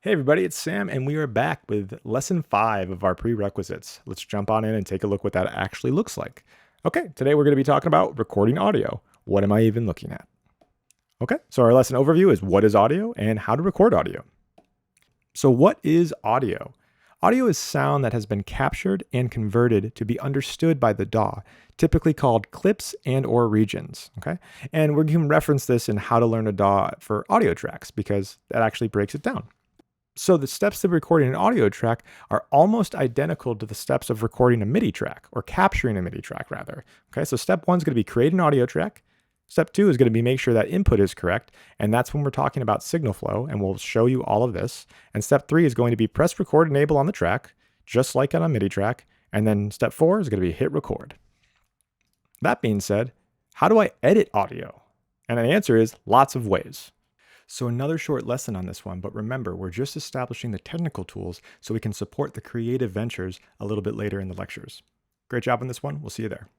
Hey everybody, it's Sam, and we are back with lesson 5 of our prerequisites. Let's jump on in and take a look what that actually looks like. Okay, today we're going to be talking about recording audio. What am I even looking at? Okay, so our lesson overview is what is audio and how to record audio. So what is audio? Audio is sound that has been captured and converted to be understood by the DAW, typically called clips and or regions, okay? And we can reference this in how to learn a DAW for audio tracks because that actually breaks it down. So the steps of recording an audio track are almost identical to the steps of recording a MIDI track, or capturing a MIDI track rather. Okay, so step 1 is going to be create an audio track. Step 2 is going to be make sure that input is correct, and that's when we're talking about signal flow, and we'll show you all of this. And step 3 is going to be press record enable on the track, just like on a MIDI track, and then step 4 is going to be hit record. That being said, how do I edit audio? And the answer is lots of ways. So another short lesson on this one, but remember, we're just establishing the technical tools so we can support the creative ventures a little bit later in the lectures. Great job on this one. We'll see you there.